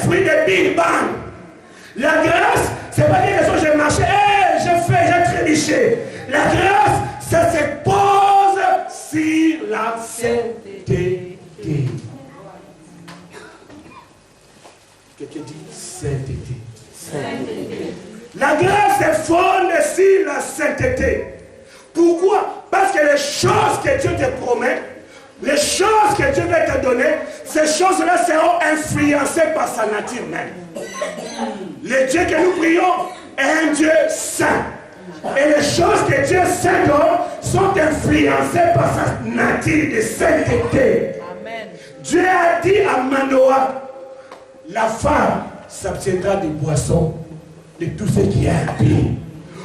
l'esprit de Big Bang. La grâce, c'est pas dire que j'ai marché, j'ai trébuché. La grâce, ça se pose sur la sainteté. Quelqu'un dit sainteté. La grâce se fonde sur la sainteté. Pourquoi? Parce que les choses que Dieu te promet, les choses que Dieu va te donner, ces choses-là seront influencées par sa nature même. Le Dieu que nous prions est un Dieu saint. Et les choses que Dieu saint sont influencées par sa nature de sainteté. Amen. Dieu a dit à Manoah, la femme s'abstiendra des boissons, de tout ce qui est impie.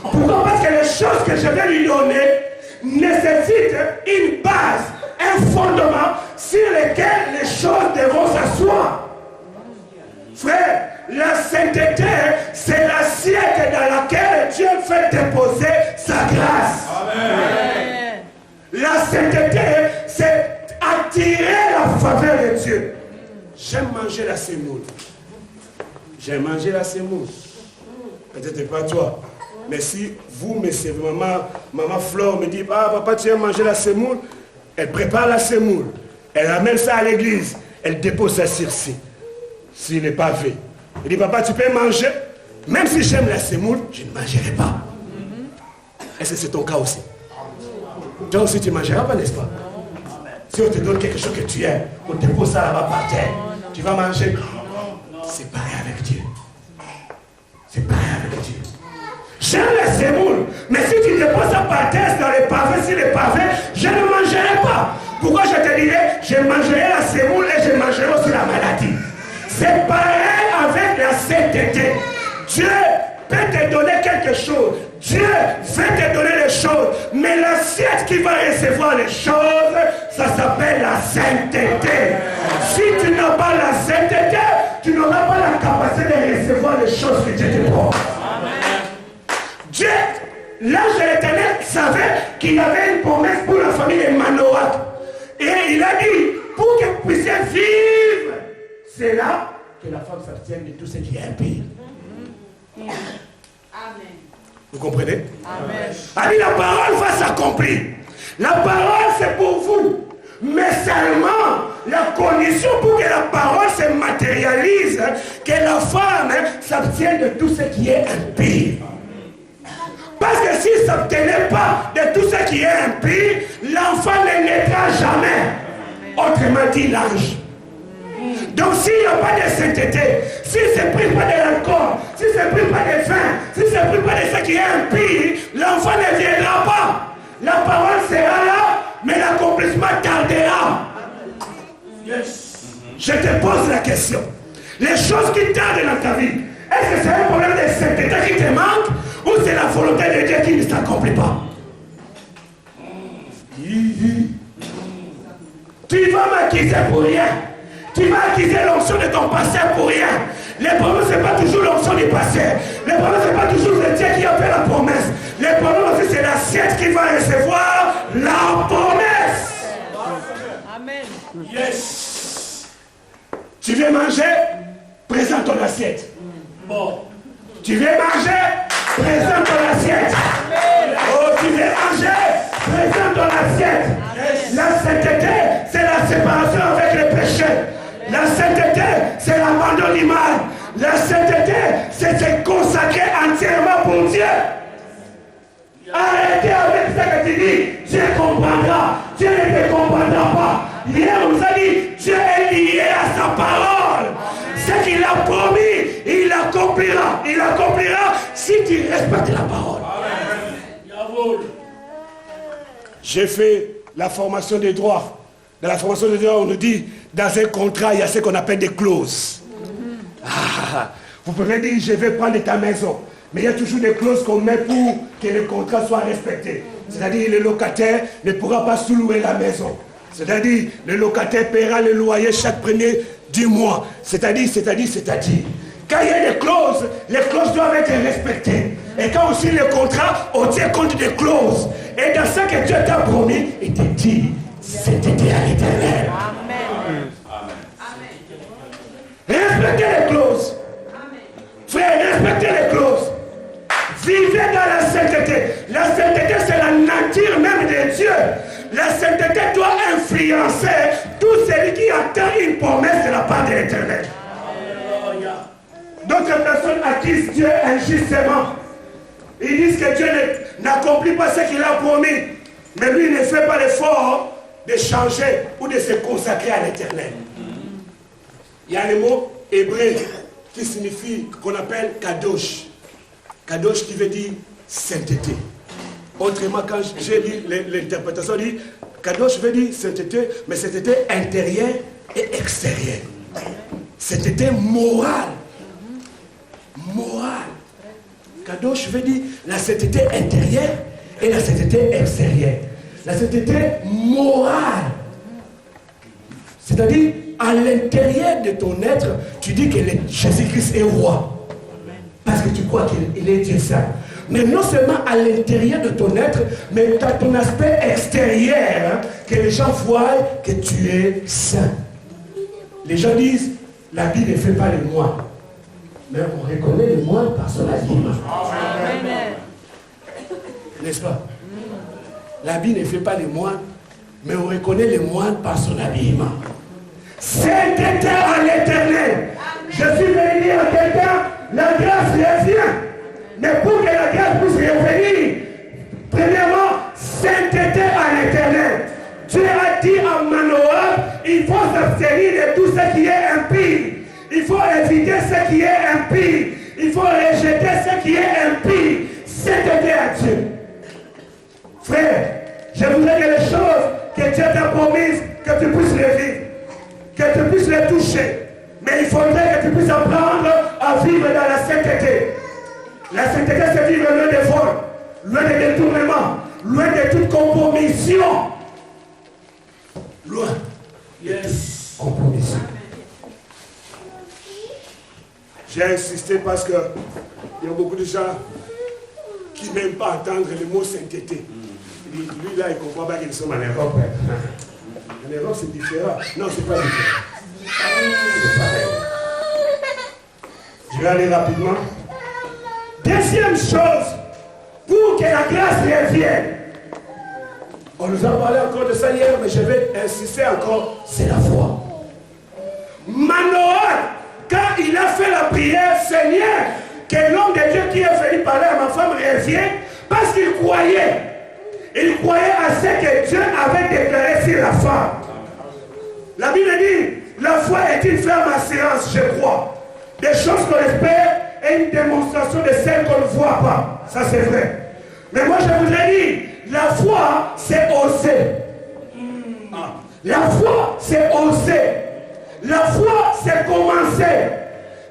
Pourquoi? Parce que les choses que je vais lui donner nécessitent une base, un fondement sur lequel les choses devront s'asseoir. Frère, la sainteté, c'est l'assiette dans laquelle Dieu fait déposer sa grâce. Amen. La sainteté, c'est attirer la faveur de Dieu. J'aime manger la semoule. J'aime manger la semoule. Peut-être pas toi. Mais si vous me servez, maman Flore me dit, ah papa, tu aimes manger la semoule, elle prépare la semoule. Elle amène ça à l'église. Elle dépose ça sur les pavés. Elle dit, papa, tu peux manger. Même si j'aime la semoule, je ne mangerai pas. Est-ce que c'est ton cas aussi? Toi aussi, tu ne mangeras pas, n'est-ce pas? Si on te donne quelque chose que tu aimes, on te pose ça là-bas par terre, tu vas manger. C'est pareil avec Dieu. C'est pareil avec Dieu. J'aime la semoule, mais si tu déposes ça par terre dans les pavés, sur les pavés, je ne mangerai pas. Pourquoi je te dirais, je mangerai la semoule et je mangerai aussi la maladie. C'est pareil avec la sainteté. Dieu peut te donner quelque chose. Dieu veut te donner les choses. Mais l'assiette qui va recevoir les choses, ça s'appelle la sainteté. Si tu n'as pas la sainteté, tu n'auras pas la capacité de recevoir les choses que Dieu te donne. Dieu, l'ange de l'Éternel savait qu'il y avait une promesse pour la famille de Manoah. Et il a dit, pour que vous puissiez vivre, c'est là que la femme s'abstienne de tout ce qui est impie. Amen. Vous comprenez? Amen. Allez, la parole va s'accomplir. La parole, c'est pour vous. Mais seulement, la condition pour que la parole se matérialise, que la femme s'abstienne de tout ce qui est impie. Parce que s'il ne s'abstenait pas de tout ce qui est impie, l'enfant ne naîtra jamais. Autrement dit, l'ange. Donc s'il n'y a pas de sainteté, s'il ne se prive pas de l'alcool, s'il ne se prive pas de vin, s'il ne se prive pas de ce qui est impie, l'enfant ne viendra pas. La parole sera là, mais l'accomplissement tardera. Yes. Je te pose la question. Les choses qui tardent dans ta vie, est-ce que c'est un problème de sainteté qui te manque ou c'est la volonté de Dieu qui ne s'accomplit pas? Tu vas m'acquiser pour rien. Tu vas acquiser l'onction de ton passé pour rien. Le problème, ce n'est pas toujours l'onction du passé. Le problème, ce n'est pas toujours le Dieu qui a fait la promesse. Le problème aussi, c'est l'assiette qui va recevoir la promesse. Amen. Yes. Tu veux manger? Présente ton assiette. Bon. Tu veux manger? Présente ton assiette. Oh, tu veux manger? Présente ton assiette. La sainteté, c'est la séparation avec le péché. La sainteté, c'est l'abandon du mal. La sainteté, c'est se consacrer entièrement pour Dieu. Arrêtez avec ça que tu dis. Dieu comprendra. Dieu ne te comprendra pas. Hier, on nous a dit, Dieu est lié à sa parole. Ce qu'il a promis, il accomplira. Il accomplira si tu respectes la parole. J'ai fait la formation des droits. Dans la formation des droits, on nous dit, dans un contrat, il y a ce qu'on appelle des clauses. Vous pouvez dire, je vais prendre ta maison. Mais il y a toujours des clauses qu'on met pour que le contrat soit respecté. C'est-à-dire, le locataire ne pourra pas sous-louer la maison. C'est-à-dire, le locataire paiera le loyer chaque premier du mois. C'est-à-dire. Quand il y a des clauses, les clauses doivent être respectées. Et quand aussi le contrat, on tient compte des clauses. Et dans ce que Dieu t'a promis, il te dit, c'était à l'éternel. Amen. Respectez les clauses. La sainteté, c'est la nature même de Dieu. La sainteté doit influencer tout celui qui attend une promesse de la part de l'Éternel. D'autres personnes accusent Dieu injustement. Ils disent que Dieu n'accomplit pas ce qu'il a promis. Mais lui ne fait pas l'effort de changer ou de se consacrer à l'Éternel. Il y a le mot hébreu qui signifie, qu'on appelle kadosh. Kadosh qui veut dire sainteté. Autrement, quand j'ai lu l'interprétation, dit kadosh veut dire sainteté, mais sainteté intérieure et extérieure. Sainteté morale. Morale. Kadosh veut dire la sainteté intérieure et la sainteté extérieure. La sainteté morale. C'est-à-dire, à l'intérieur de ton être, tu dis que Jésus-Christ est roi. Parce que tu crois qu'il est Dieu saint. Mais non seulement à l'intérieur de ton être, mais tu as ton aspect extérieur, hein, que les gens voient que tu es saint. Les gens disent, l'habit ne fait pas le moine. Mais on reconnaît le moine par son habillement. N'est-ce pas? L'habit ne fait pas le moine, mais on reconnaît le moine par son habillement. Sainteté à l'Éternel. Je suis venu dire à quelqu'un, la grâce revient. Mais pour que la grâce puisse revenir, premièrement, sainteté à l'Éternel. Dieu a dit à Manoah, il faut s'abstenir de tout ce qui est impie. Il faut éviter ce qui est impie. Il faut rejeter ce qui est impie. Sainteté à Dieu. Frère, je voudrais que les choses que Dieu t'a promises, que tu puisses les vivre, que tu puisses les toucher. Mais il faudrait que tu puisses apprendre à vivre dans la sainteté. La sainteté, c'est vivre loin des vols, loin des détournements, loin de toute compromission. Loin. Yes. Compromission. J'ai insisté parce que il y a beaucoup de gens qui n'aiment pas entendre le mot sainteté. Lui là, il ne comprend pas qu'ils sont en Europe. En Europe, c'est différent. Non, c'est pas différent. C'est pareil. Je vais aller rapidement. Deuxième chose, pour que la grâce revienne. On nous a parlé encore de ça hier, mais je vais insister encore, c'est la foi. Manoah, quand il a fait la prière, Seigneur, que l'homme de Dieu qui est venu parler à ma femme revienne, parce qu'il croyait. Il croyait à ce que Dieu avait déclaré sur la femme. La Bible dit, la foi est une ferme assurance, je crois. Des choses qu'on espère et une démonstration de celles qu'on ne voit pas. Ça c'est vrai. Mais moi je voudrais dire, la foi c'est oser. La foi c'est oser. La foi c'est commencer.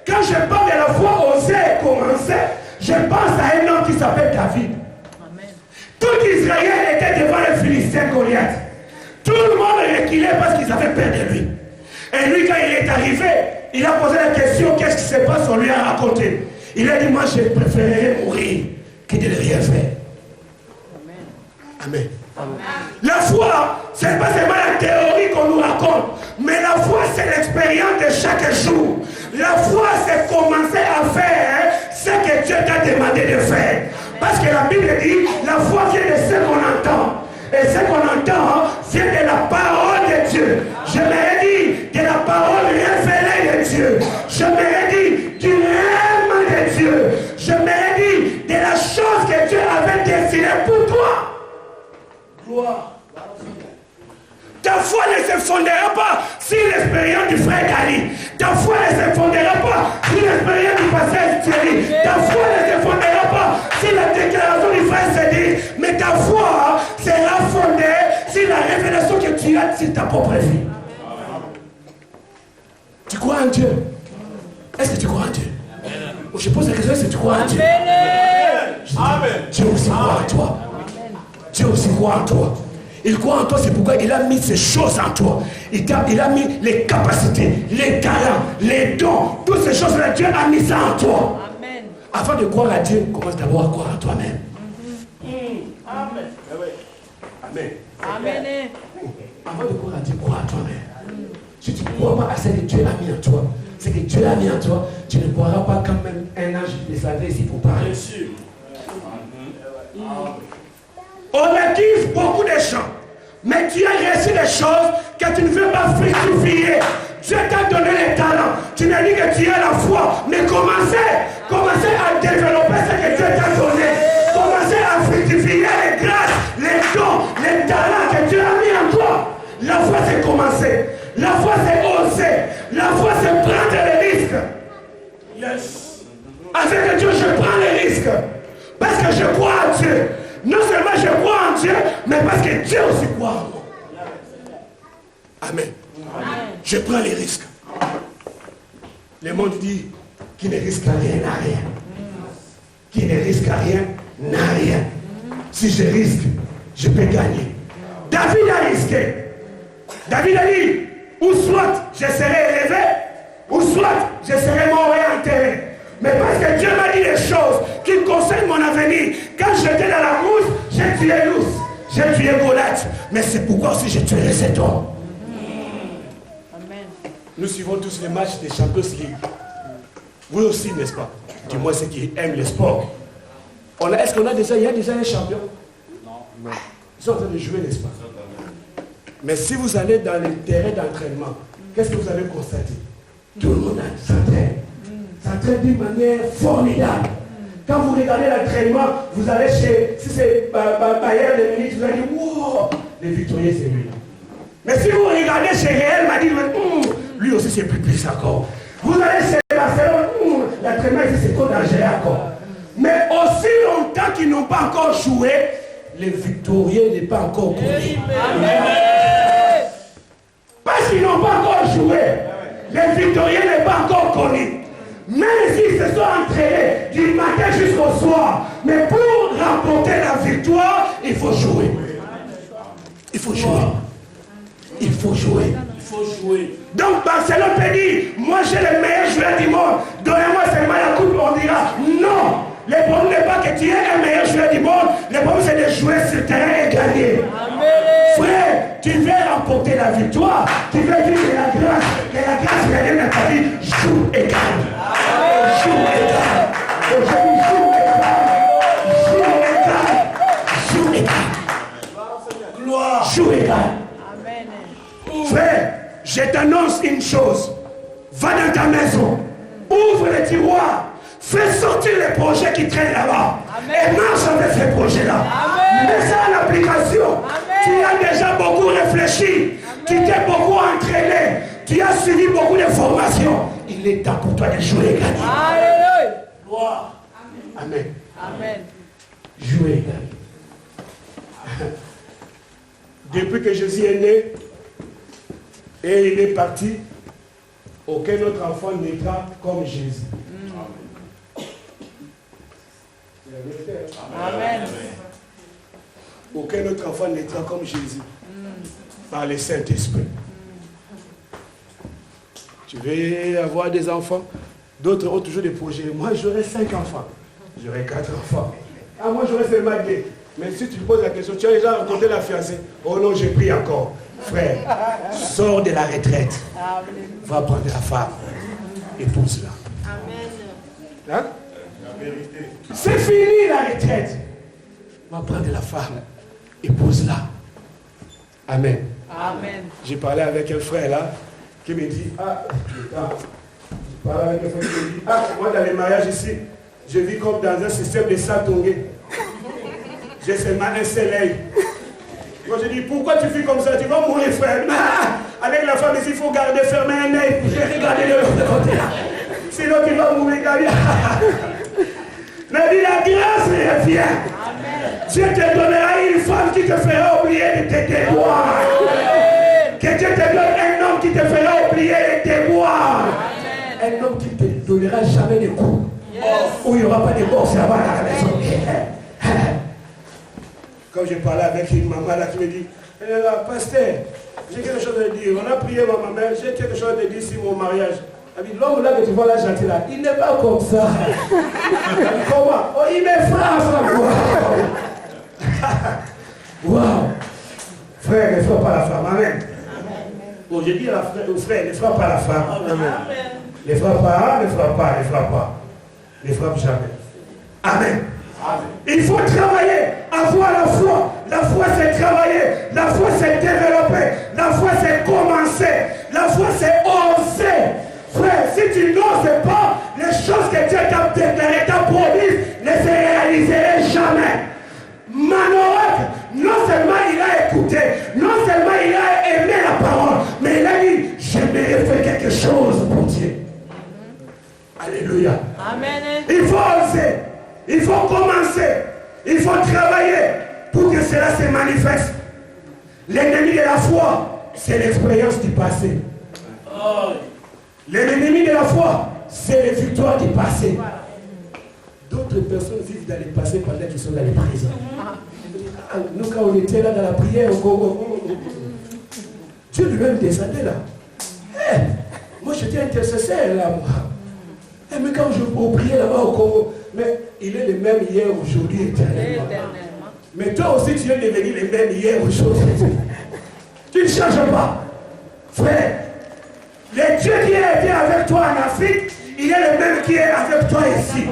Quand je parle de la foi oser et commencer, je pense à un homme qui s'appelle David. Tout Israël était devant le Philistin Goliath. Tout le monde reculait parce qu'ils avaient peur de lui. Et lui, quand il est arrivé, il a posé la question, qu'est-ce qui se passe? On lui a raconté. Il a dit, moi, je préférerais mourir que de ne rien faire. Amen. Amen. La foi, ce n'est pas seulement la théorie qu'on nous raconte, mais la foi, c'est l'expérience de chaque jour. La foi, c'est commencer à faire ce que Dieu t'a demandé de faire. Parce que la Bible dit, la foi vient de ce qu'on entend. Et ce qu'on entend vient de la parole de Dieu. Je me dis de la parole révélée de Dieu. Je me dis du rêve de Dieu. Je me dis de la chose que Dieu avait destinée pour toi. Gloire. Ta foi ne se fondera pas sur l'expérience du frère Dali. Ta foi ne se fondera pas sur l'expérience du pasteur Thierry. Ta foi ne se fondera pas sur la déclaration du frère Cédric. Mais ta foi sera fondée sur la révélation que tu as sur ta propre vie. Tu crois en Dieu? Est-ce que tu crois en Dieu? Je pose la question, est-ce que tu crois en Dieu? Dieu aussi croit en toi. Dieu aussi croit en toi. Il croit en toi, c'est pourquoi il a mis ces choses en toi. Il a mis les capacités, les talents, les dons, toutes ces choses-là, Dieu a mis ça en toi. Amen. Avant de croire à Dieu, commence d'abord à croire en toi-même. Amen. Amen. Amen. Avant de croire à Dieu, crois en toi-même. Si tu ne crois pas à ce que Dieu a mis en toi, ce que Dieu a mis en toi, tu ne croiras pas quand même un ange descendait ici pour parler. On acquiert beaucoup de champs. Mais tu as reçu des choses que tu ne veux pas fructifier. Dieu t'a donné les talents. Tu me dis que tu as la foi. Mais commencez à développer ce que Dieu t'a donné. Commencez à fructifier les grâces, les dons, les talents que Dieu a mis en toi. La foi, c'est commencer. La foi, c'est oser. La foi, c'est prendre les risques. Yes. Avec Dieu, je prends les risques. Parce que je crois en Dieu. Non seulement je crois en Dieu, mais parce que Dieu aussi croit en moi. Amen. Je prends les risques. Le monde dit qui ne risque rien n'a rien. Qui ne risque rien n'a rien. Si je risque, je peux gagner. David a risqué. David a dit, ou soit je serai élevé, ou soit je serai mort et enterré. Mais parce que Dieu m'a dit des choses qui concernent mon avenir. Quand j'étais dans la mousse, j'ai tué l'ours, j'ai tué Goliath. Mais c'est pourquoi aussi je tuerai cet homme. Amen. Nous suivons tous les matchs des Champions League. Vous aussi, n'est-ce pas? Du moins ceux qui aiment le sport. Est-ce qu'il y a déjà un champion? Non. Ils sont en train de jouer, n'est-ce pas? Mais si vous allez dans les terrains d'entraînement, qu'est-ce que vous allez constater? Tout le monde s'entraîne. S'entraîne d'une manière formidable. Quand vous regardez l'entraînement, vous allez chez, si c'est Bayern de Munich, vous allez dire, wow, le victorieux c'est lui. Mais si vous regardez chez Real Madrid, lui aussi c'est plus encore. Vous allez chez Barcelone, l'entraînement ici c'est trop dangereux encore. Mais aussi longtemps qu'ils n'ont pas encore joué, le victorieux n'est pas encore connu. Parce qu'ils n'ont pas encore joué, le victorieux n'est pas encore connu. Même s'ils se sont entraînés du matin jusqu'au soir, mais pour remporter la victoire, il faut jouer. Il faut jouer. Il faut jouer. Il faut jouer. Donc Barcelone peut dire, moi j'ai le meilleur joueur du monde, donnez-moi seulement la coupe, on dira non. Le problème n'est pas que tu es un meilleur joueur du monde, le problème c'est de jouer sur le terrain et gagner. Frère, tu veux remporter la victoire, tu veux vivre que la grâce vienne dans ta vie, joue et gagne. Joue et gagne. Aujourd'hui, joue et gagne. Joue et gagne. Joue et gagne. Gloire. Joue et gagne. Frère, je t'annonce une chose. Va dans ta maison, ouvre les tiroirs, fais sortir les projets qui traînent là-bas. Et marche avec ces projets-là. Mets ça en application. Tu as déjà beaucoup réfléchi. Tu t'es beaucoup entraîné. Tu as suivi beaucoup de formations. Il est temps pour toi de jouer et gagner. Alléluia. Gloire. Amen. Amen. Jouer et gagner. Depuis que Jésus est né et il est parti, aucun autre enfant naîtra comme Jésus. Amen. Aucun autre enfant naîtra comme Jésus par le Saint-Esprit. Tu veux avoir des enfants? D'autres ont toujours des projets. Moi, j'aurai 5 enfants. J'aurai 4 enfants. Ah, moi, j'aurai seulement 2. Mais si tu poses la question, tu as déjà rencontré la fiancée? Oh non, j'ai pris encore. Frère, sors de la retraite. Va prendre la femme. Épouse-la. Amen. Hein? C'est fini la retraite. Va prendre la femme. Épouse-la. Amen. Amen. J'ai parlé avec un frère là qui me dit, moi dans les mariages ici, je vis comme dans un système de satongé. J'ai seulement un seul œil. Moi je dis, pourquoi tu vis comme ça? Tu vas mourir, frère. Avec la femme ici, il faut garder fermé un œil. Je vais regarder de l'autre côté là. Sinon tu vas mourir. Mais dit, la grâce revient. Dieu te donnera une femme qui te fera oublier de tes déboires. Que Dieu te donne un homme qui te fera oublier de tes déboires. Un homme qui ne te donnera jamais de coups. Où il n'y aura pas de mort, ça va à la maison. Quand je parlais avec une maman là qui me dit, pasteur, j'ai quelque chose à dire. On a prié ma maman, j'ai quelque chose à dire sur mon mariage. Elle dit, l'homme là que tu vois là, gentil là, il n'est pas comme ça. Comment? Oh, il me frappe. Wow. Frère, ne frappe pas la femme. Amen. Bon, je dis au frère, ne frappe pas la femme. Amen. Ne frappe pas, ne frappe pas, ne frappe pas. Ne frappe jamais. Amen. Amen. Il faut travailler. Avoir la foi c'est travailler, la foi c'est développer, la foi c'est commencer, la foi c'est oser. Frère, si tu n'oses pas, les choses que Dieu t'a déclarées, t'a promises, ne se réaliseraient jamais. Manoach, non seulement il a écouté, non seulement il a aimé la parole, mais il a dit, j'aimerais faire quelque chose pour Dieu. Alléluia. Amen. Il faut oser, il faut commencer, il faut travailler pour que cela se manifeste. L'ennemi de la foi, c'est l'expérience du passé. L'ennemi de la foi, c'est les victoires du passé. D'autres personnes vivent dans le passé pendant qu'ils sont dans le présent. Nous, quand on était là dans la prière au Congo, Dieu lui-même descendait là. Moi, j'étais intercesseur là, moi. Mais quand je priais là-bas au Congo, mais il est le même hier, aujourd'hui, éternellement. Mais toi aussi, tu es devenu le même hier, aujourd'hui. Tu ne changes pas. Frère, le Dieu qui a été avec toi en Afrique, il est le même qui est avec toi ici.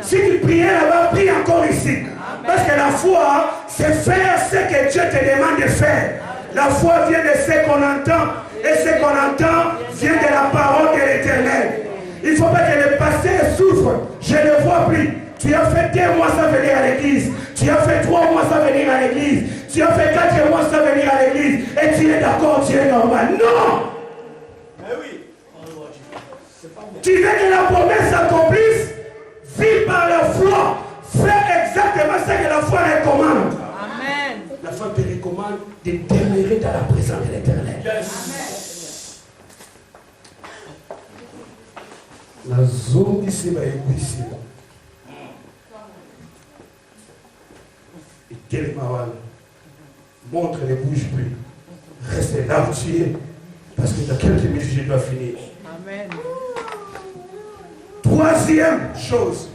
Si tu priais là-bas, prie encore ici. Parce que la foi, c'est faire ce que Dieu te demande de faire. La foi vient de ce qu'on entend. Et ce qu'on entend vient de la parole de l'Éternel. Il ne faut pas que le passé souffre. Je ne le vois plus. Tu as fait 2 mois sans venir à l'église. Tu as fait 3 mois sans venir à l'église. Tu as fait 4 mois sans venir à l'église. Et tu es d'accord, tu es normal. Non! Mais oui. Tu veux que la promesse s'accomplisse? Vis par la foi. Fais exactement ce que la foi recommande. Amen. La foi te recommande de demeurer dans la présence de l'Éternel. Yes. La zone ici va être ici. Et tellement montre ne bouge plus. Reste là où tu es. Parce que dans quelques minutes, je dois finir. Amen. Troisième chose.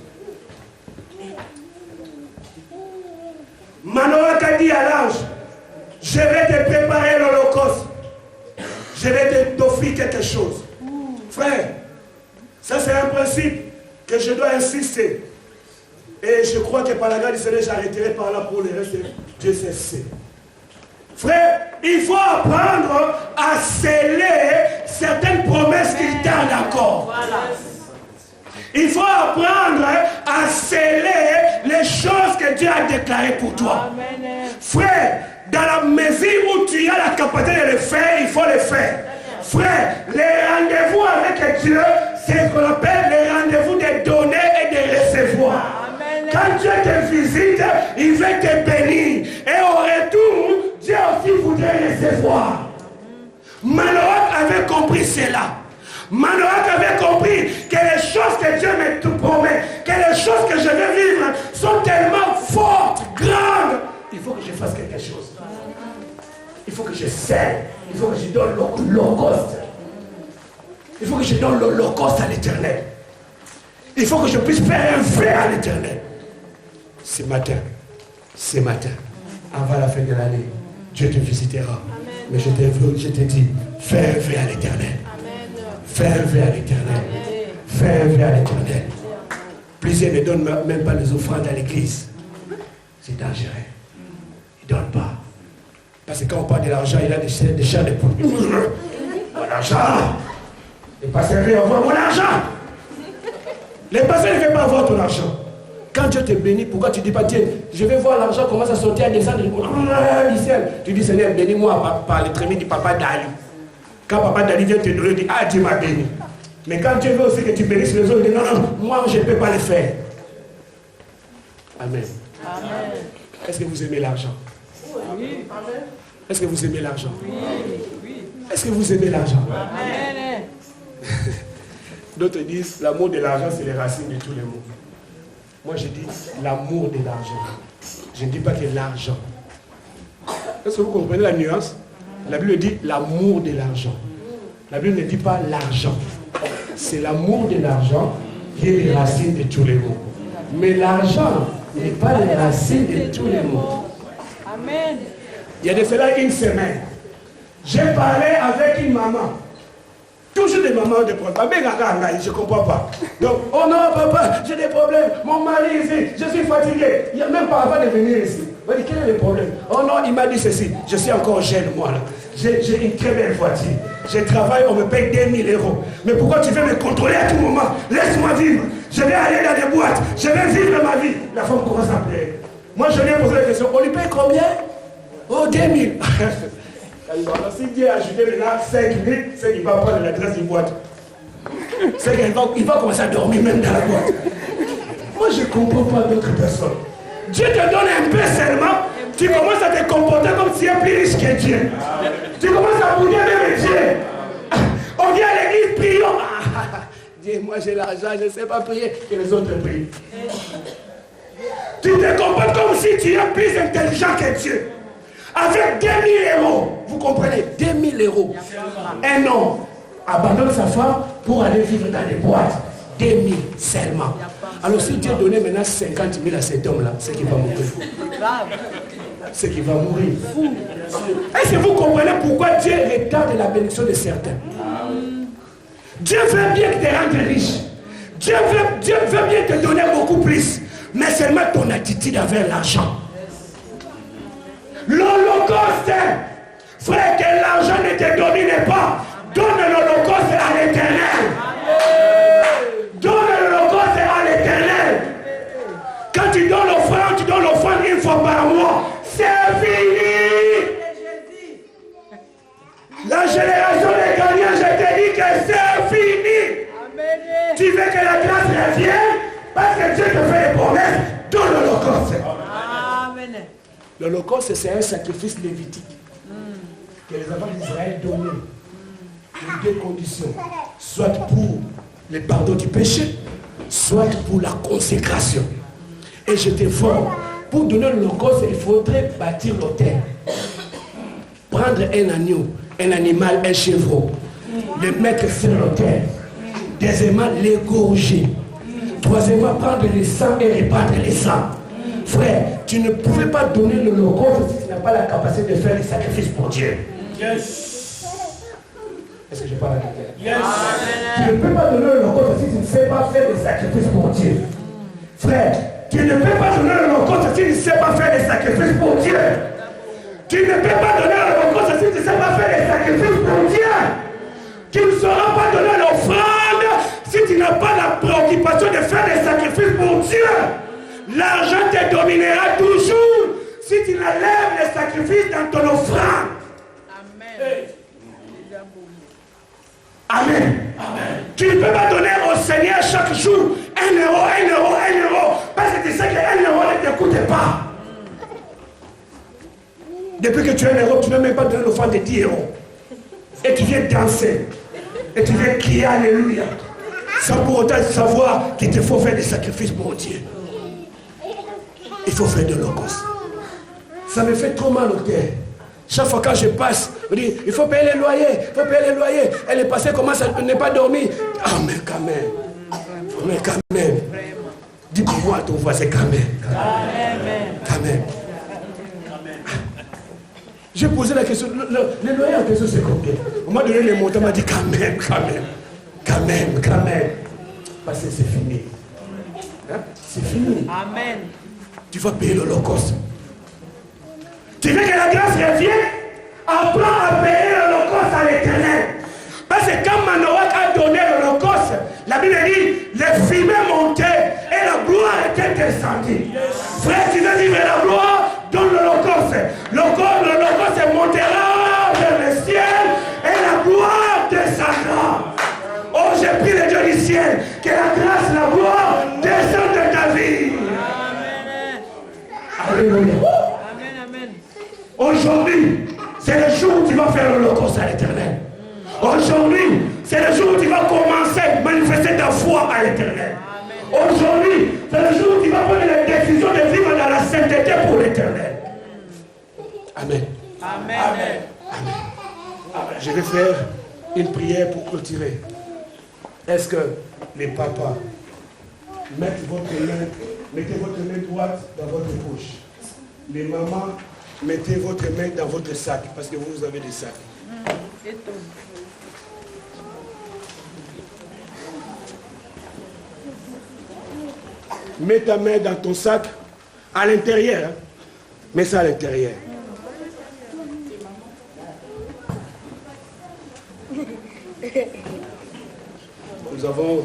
Manoach a dit à l'ange, je vais te préparer l'holocauste. Je vais t'offrir quelque chose. Frère, ça c'est un principe que je dois insister. Et je crois que par la grâce du Seigneur, j'arrêterai par là pour le reste. Dieu sait. Frère, il faut apprendre à sceller certaines promesses qu'il t'a d'accord. Voilà. Il faut apprendre à sceller les choses que Dieu a déclarées pour toi. Amen. Frère, dans la mesure où tu as la capacité de le faire, il faut le faire. Frère, les rendez-vous avec Dieu, c'est ce qu'on appelle les rendez-vous de donner et de recevoir. Amen. Quand Dieu te visite, il veut te bénir. Et au retour, Dieu aussi voudrait recevoir. Manoach avait compris cela. Manoach avait compris que les choses que Dieu me promet, que les choses que je vais vivre sont tellement fortes, grandes. Il faut que je fasse quelque chose. Il faut que je scelle. Il faut que je donne l'holocauste. Il faut que je donne l'holocauste à l'Éternel. Il faut que je puisse faire un vœu à l'Éternel. Ce matin, avant la fin de l'année, Dieu te visitera. Amen. Mais je te dis, fais un vœu à l'Éternel. Fais un vœu à l'Éternel. Fais un vœu à l'Éternel. Plusieurs ne donnent même pas les offrandes à l'église. C'est dangereux. Ils ne donnent pas. Parce que quand on parle de l'argent, il a des chats de poule. Mon argent. Les pasteurs veulent avoir mon argent. Les pasteurs ne veulent pas avoir ton argent. Quand Dieu te bénit, pourquoi tu ne dis pas, tiens, je vais voir l'argent commence à sortir, à descendre du ciel. Tu dis, Seigneur, bénis-moi par les trémies du papa Dali. Quand papa Dali vient te donner, il dit, ah, Dieu m'a béni. Mais quand Dieu veut aussi que tu bénisses les autres, il dit, non, non, moi, je ne peux pas le faire. Amen. Amen. Est-ce que vous aimez l'argent? Oui. Est-ce que vous aimez l'argent? Oui. Est-ce que vous aimez l'argent? Amen. D'autres disent, l'amour de l'argent, c'est les racines de tous les maux. Moi, je dis l'amour de l'argent. Je ne dis pas que l'argent. Est-ce que vous comprenez la nuance? La Bible dit l'amour de l'argent. La Bible ne dit pas l'argent. C'est l'amour de l'argent qui est les racines de tous les maux. Mais l'argent n'est pas les racines de tous les maux. Amen. Il y a de cela une semaine, j'ai parlé avec une maman. Toujours des mamans de problèmes. Je ne comprends pas. Donc, oh non, papa, j'ai des problèmes. Mon mari ici, je suis fatigué. Il n'y a même pas avant de venir ici. On dit, quel est le problème? Oh non, il m'a dit ceci. Je suis encore jeune, moi, là. J'ai une très belle voiture. Je travaille, on me paye 2000 €. Mais pourquoi tu veux me contrôler à tout moment? Laisse-moi vivre. Je vais aller dans des boîtes. Je vais vivre ma vie. La femme commence à pleurer. Moi, je lui ai posé la question. On lui paye combien? Oh, 2000. Alors, si Dieu a ajouté maintenant 5000, c'est qu'il va prendre l'adresse d'une boîte. C'est qu'il va commencer à dormir même dans la boîte. Moi, je ne comprends pas d'autres personnes. Dieu te donne un peu seulement, tu commences à te comporter comme si tu es plus riche que Dieu. Tu commences à bouder même Dieu. On vient à l'église, prions. Dieu, moi j'ai l'argent, je ne sais pas prier, que les autres prient. Tu te comportes comme si tu es plus intelligent que Dieu. Avec 2000 €, vous comprenez, 2000 €. Un homme abandonne sa femme pour aller vivre dans les boîtes. 2000 seulement. Alors si Dieu donnait maintenant 50 000 à cet homme-là, c'est qu'il va mourir. C'est qu'il va mourir. Est-ce que vous comprenez pourquoi Dieu retarde la bénédiction de certains? Dieu veut bien te rendre riche. Dieu veut bien te donner beaucoup plus. Mais seulement ton attitude envers l'argent. L'Holocauste, frère, que l'argent ne te domine pas. Donne l'Holocauste à l'Éternel. Donne l'Holocauste à l'Éternel. Quand tu donnes l'offrande une fois par mois, c'est fini. La génération des gagnants, je te dis que c'est fini. Amen. Tu veux que la grâce revienne parce que Dieu te fait des promesses. Donne l'Holocauste. Amen. L'Holocauste, c'est un sacrifice lévitique que les enfants d'Israël donnaient. Les deux conditions, soit pour le pardon du péché, soit pour la consécration. Et je te forme, pour donner l'Holocauste, il faudrait bâtir l'autel. Prendre un agneau, un animal, un chevreau, le mettre sur l'autel. Deuxièmement, l'égorger. Troisièmement, prendre le sang et répandre le sang. Frère, tu ne pouvais pas donner l'Holocauste si tu n'as pas la capacité de faire des sacrifices pour Dieu. Yes. Est-ce que je parle à quelqu'un? Yes. Tu ne peux pas donner l'Holocauste si tu ne sais pas faire des sacrifices pour Dieu. Frère, tu ne peux pas donner l'Holocauste si tu ne sais pas faire des sacrifices pour Dieu. Tu ne peux pas donner l'Holocauste si tu ne sais pas faire des sacrifices pour Dieu. Tu ne sauras pas donner l'offrande si tu n'as pas la préoccupation de faire des sacrifices pour Dieu. L'argent te dominera toujours si tu enlèves les sacrifices dans ton offrande. Amen. Hey. Amen. Amen. Tu ne peux pas donner au Seigneur chaque jour 1 €, 1 €, 1 €. Parce que tu sais que 1 € ne t'écoute pas. Depuis que tu as 1 €, tu ne peux même pas donner l'offrande de 10 €. Et tu viens danser. Et tu viens crier Alléluia. Sans pour autant savoir qu'il te faut faire des sacrifices pour Dieu. Il faut faire de l'Holocauste. Ça me fait trop mal au cœur. Chaque fois quand je passe, on dit, il faut payer les loyers, il faut payer les loyers. Elle est passée, commence à ne pas dormir. Ah, mais quand même. Mais quand même. Dis-moi à ton voisin, quand même. Quand même. J'ai posé la question, les loyers en question c'est combien? On m'a donné les montants, on m'a dit quand même. Parce que c'est fini. Hein? C'est fini. Amen. Tu vas payer l'Holocauste. Tu veux que la grâce revienne? Apprends à payer l'Holocauste à l'Éternel. Parce que quand Manoach a donné l'Holocauste, la Bible dit, les fumées montaient et la gloire était descendue. Frère, tu veux vivre la gloire? Donne l'Holocauste. L'Holocauste montera vers le ciel et la gloire descendra. Oh, j'ai pris le Dieu du ciel, que la grâce, la gloire descende de ta vie. Amen. Alléluia. Amen. Aujourd'hui, c'est le jour où tu vas faire l'Holocauste à l'Éternel. Aujourd'hui, c'est le jour où tu vas commencer à manifester ta foi à l'Éternel. Aujourd'hui, c'est le jour où tu vas prendre la décision de vivre dans la sainteté pour l'Éternel. Amen. Amen. Je vais faire une prière pour clôturer. Est-ce que les papas mettez votre main droite dans votre poche? Les mamans, mettez votre main dans votre sac, parce que vous avez des sacs. Mets ta main dans ton sac, à l'intérieur. Mets ça à l'intérieur. Nous avons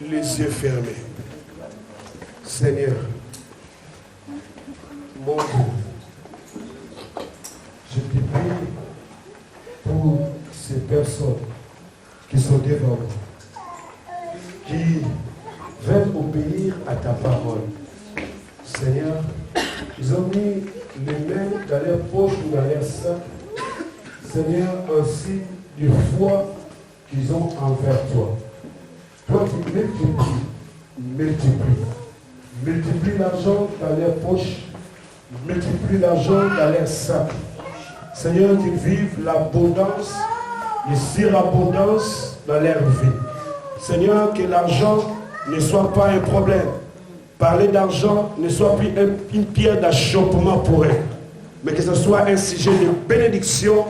les yeux fermés. Seigneur, mon Dieu, je te prie pour ces personnes qui sont devant moi, qui veulent obéir à ta parole. Seigneur, ils ont mis les mains dans leur poche ou dans leur sac. Seigneur, un signe de foi qu'ils ont envers toi. Toi qui multiplie l'argent dans leurs poches, multiplie l'argent dans leurs sacs. Seigneur, qu'ils vivent l'abondance, les surabondance dans leur vie. Seigneur, que l'argent ne soit pas un problème. Parler d'argent ne soit plus une pierre d'achoppement pour eux, mais que ce soit un sujet de bénédiction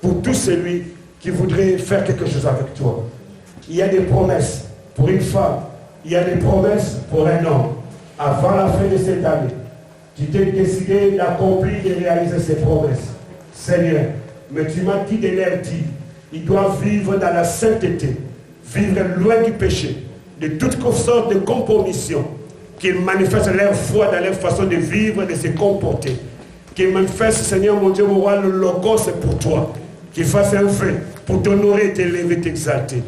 pour tout celui qui voudrait faire quelque chose avec toi. Il y a des promesses pour une femme, il y a des promesses pour un homme. Avant la fin de cette année, tu t'es décidé d'accomplir et de réaliser ces promesses. Seigneur, mais tu m'as dit de leur dire, ils doivent vivre dans la sainteté, vivre loin du péché, de toutes sortes de compromissions, qu'ils manifestent leur foi dans leur façon de vivre, de se comporter. Qu'ils manifestent, Seigneur mon Dieu, mon roi, le logo c'est pour toi. Qu'ils fassent un feu pour t'honorer, t'élever, t'exalter.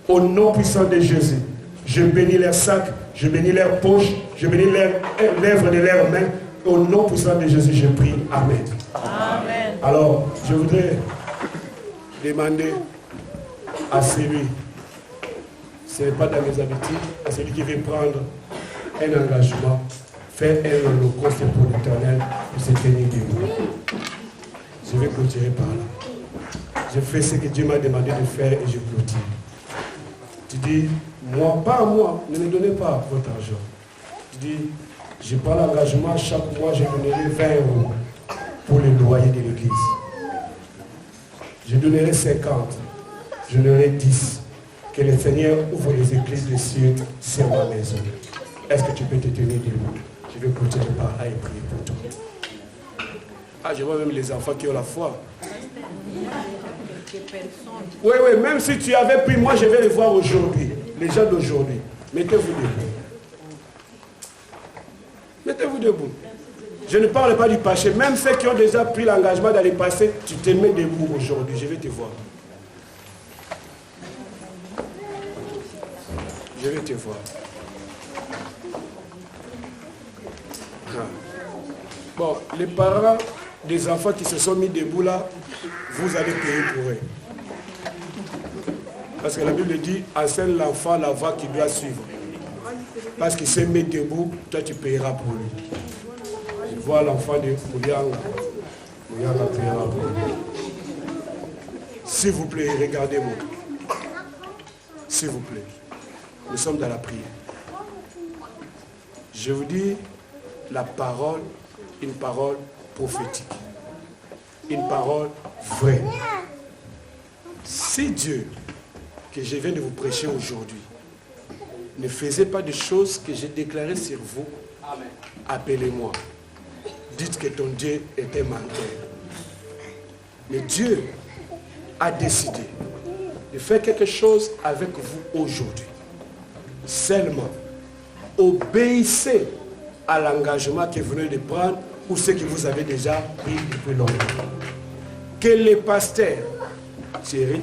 Au nom puissant de Jésus, je bénis leurs sacs, je bénis leurs poches, je bénis leurs lèvres de leurs mains. Au nom puissant de Jésus, je prie. Amen. Amen. Alors, je voudrais demander à celui, ce n'est pas dans mes habitudes, à celui qui veut prendre un engagement, faire un holocauste pour l'Éternel pour se tenir debout. Je vais clôturer par là. Je fais ce que Dieu m'a demandé de faire et je clôture. Tu dis, moi, pas à moi, ne me donnez pas votre argent. Tu dis, je prends l'engagement, chaque mois je donnerai 20 € pour le loyer de l'église. Je donnerai 50, je donnerai 10. Que le Seigneur ouvre les églises de cieux sur ma maison. Est-ce que tu peux te tenir debout? Je vais clôturer par là et prier pour toi. Ah, je vois même les enfants qui ont la foi. Oui, oui, même si tu avais pris, moi je vais les voir aujourd'hui. Les gens d'aujourd'hui. Mettez-vous debout. Mettez-vous debout. Je ne parle pas du passé. Même ceux qui ont déjà pris l'engagement d'aller passer, tu te mets debout aujourd'hui. Je vais te voir. Je vais te voir. Ah. Bon, les parents des enfants qui se sont mis debout là, vous allez payer pour eux. Parce que la Bible dit, enseigne l'enfant la voie qu'il doit suivre. Parce qu'il s'est mis debout, toi tu payeras pour lui. Je vois l'enfant de Mouyanga. Mouyanga payera pour lui. S'il vous plaît, regardez-moi. S'il vous plaît. Nous sommes dans la prière. Je vous dis la parole, une parole prophétique. Une parole vraie. Si Dieu, que je viens de vous prêcher aujourd'hui, ne faisait pas des choses que j'ai déclarées sur vous, appelez-moi. Dites que ton Dieu était menteur. Mais Dieu a décidé de faire quelque chose avec vous aujourd'hui. Seulement, obéissez à l'engagement que vous venez de prendre ou ce que vous avez déjà pris depuis longtemps. Que les pasteurs, chérie,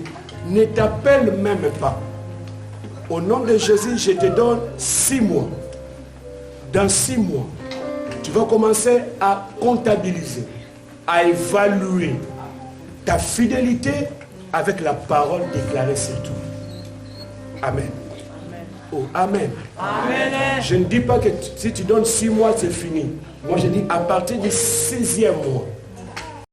ne t'appellent même pas. Au nom de Jésus, je te donne 6 mois. Dans 6 mois, tu vas commencer à comptabiliser, à évaluer ta fidélité avec la parole déclarée sur toi. Amen. Oh, amen. Amen. Je ne dis pas que si tu donnes 6 mois, c'est fini. Moi, je dis à partir du 6e mois,